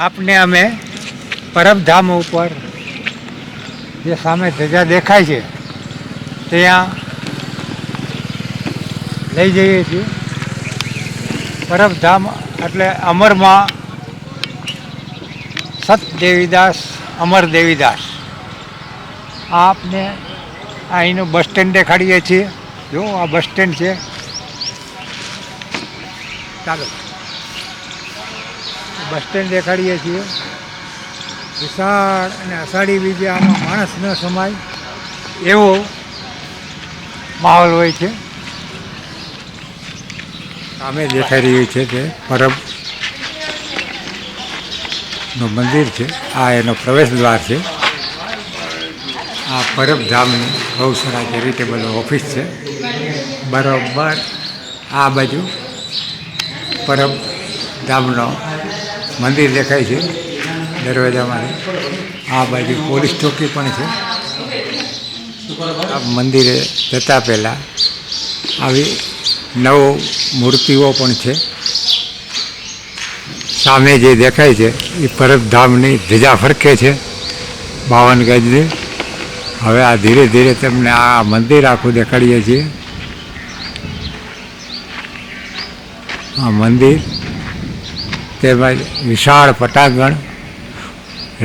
આપને અમે પરબધામ ઉપર જે સામે ધજા દેખાય છે ત્યાં લઈ જઈએ છીએ. પરબધામ એટલે અમરમાં સત દેવીદાસ, અમર દેવીદાસ. આપને અહીંનું બસ સ્ટેન્ડ દેખાડીએ છીએ. જો આ બસ સ્ટેન્ડ છે. ચાલો બસ સ્ટેન્ડ દેખાડીએ છીએ. વિશાળ અને અષાઢી બીજે આમાં માણસ ન સમાય એવો માહોલ હોય છે. સામે દેખાઈ રહ્યું છે તે પરબનું મંદિર છે. આ એનો પ્રવેશ દ્વાર છે. આ પરબધામની ગૌશાળા ચેરિટેબલ ઓફિસ છે. બરાબર આ બાજુ પરબધામનો મંદિર દેખાય છે દરવાજામાંથી. આ બાજુ પોલીસ ચોકી પણ છે. આ મંદિરે જતાં પહેલાં આવી નવ મૂર્તિઓ પણ છે. સામે જે દેખાય છે એ પરબધામની ધજા ફરકે છે 52 ગજની. હવે આ ધીરે ધીરે તમને આ મંદિર આખું દેખાડીએ છીએ. આ મંદિર તેમજ વિશાળ પટાંગણ,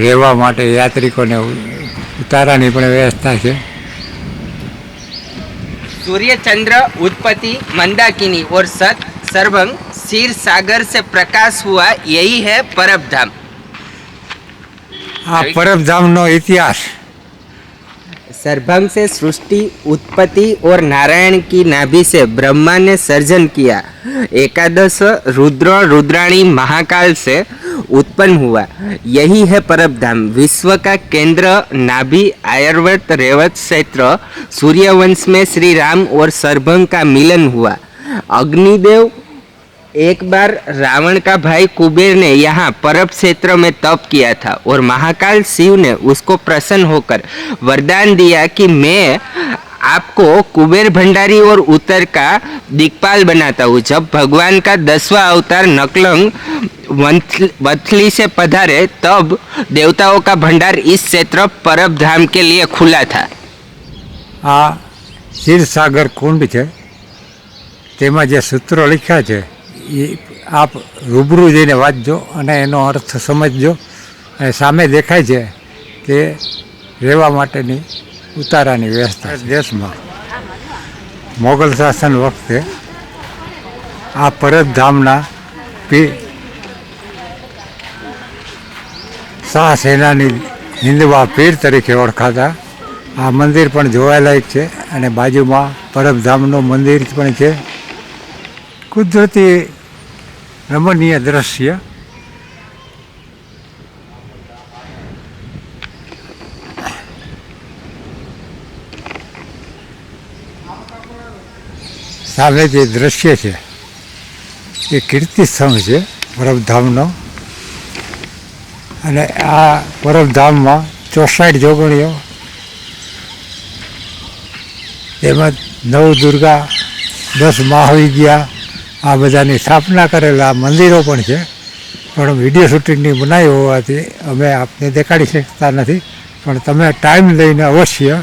રહેવા માટે યાત્રિકોને ઉતારાની પણ વ્યવસ્થા છે. सूर्य चंद्र उत्पत्ति मंदाकिनी और सत सर्वंग क्षीर सागर से प्रकाश हुआ, यही है परबधाम. આ પરબધામનો ઇતિહાસ सर्भंग से सृष्टि उत्पत्ति और नारायण की नाभि से ब्रह्मा ने सर्जन किया. एकादश रुद्र रुद्राणी महाकाल से उत्पन्न हुआ, यही है परबधाम. विश्व का केंद्र नाभि आयुर्वेद रेवत क्षेत्र सूर्यवंश में श्री राम और सर्भंग का मिलन हुआ. अग्निदेव एक बार रावण का भाई कुबेर ने यहाँ परब क्षेत्र में तप किया था और महाकाल शिव ने उसको प्रसन्न होकर वरदान दिया कि मैं आपको कुबेर भंडारी और उत्तर का दिक्पाल बनाता हूँ. जब भगवान का 10वां अवतार नकलंग वथली से पधारे तब देवताओं का भंडार इस क्षेत्र परबधाम के लिए खुला था. આ ક્ષીરસાગર કુંડ છે. તેમાં જે સૂત્રો લખ્યા છે એ આપ રૂબરૂ જઈને વાંચજો અને એનો અર્થ સમજજો. અને સામે દેખાય છે તે રહેવા માટેની ઉતારાની વ્યવસ્થા. દેશમાં મોગલ શાસન વખતે આ પરબધામના શાહ સેનાની હિન્દવા પીર તરીકે ઓળખાતા. આ મંદિર પણ જોવાલાયક છે અને બાજુમાં પરબધામનું મંદિર પણ છે. કુદરતી રમણીય દ્રશ્ય. સામે જે દ્રશ્ય છે એ કીર્તિ સ્તંભ છે પરબધામનો. અને આ પરબધામમાં 64 જોગણીઓ તેમજ 9 દુર્ગા, 10 મહાવિદ્યા આ બધાની સ્થાપના કરેલા મંદિરો પણ છે. પણ વિડીયો શૂટિંગની બનાવી હોવાથી અમે આપને દેખાડી શકતા નથી. પણ તમે ટાઈમ લઈને અવશ્ય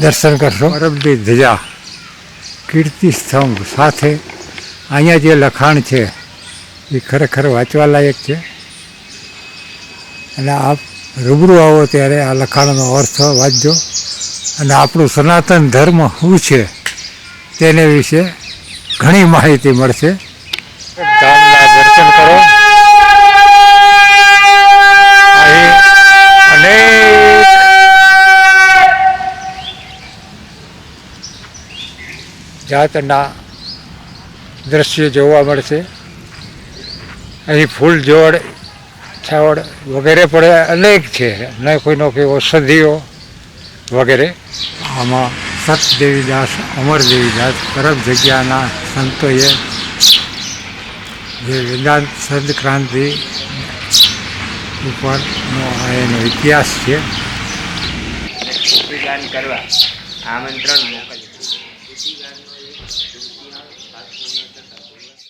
દર્શન કરશો. પરબની ધજા, કીર્તિ સ્તંભ સાથે અહીંયા જે લખાણ છે એ ખરેખર વાંચવા લાયક છે. અને આપ રૂબરૂ આવો ત્યારે આ લખાણનો અર્થ વાંચજો અને આપણું સનાતન ધર્મ શું છે તેને વિશે ઘણી માહિતી મળશે. ધામના દર્શન કરો. અહીં અનેક જાતના દ્રશ્યો જોવા મળશે. અહીં ફૂલ જોડ, છોડ વગેરે પણ અનેક છે. ન કોઈનો કોઈ ઔષધિઓ વગેરે. આમાં સત દેવીદાસ, અમર દેવીદાસ પરબ જગ્યાના સંતોએ જે વેદાંત સંતક્રાંતિ ઉપરનો એનો ઇતિહાસ છે. દાન કરવા આમંત્રણ મોકલ.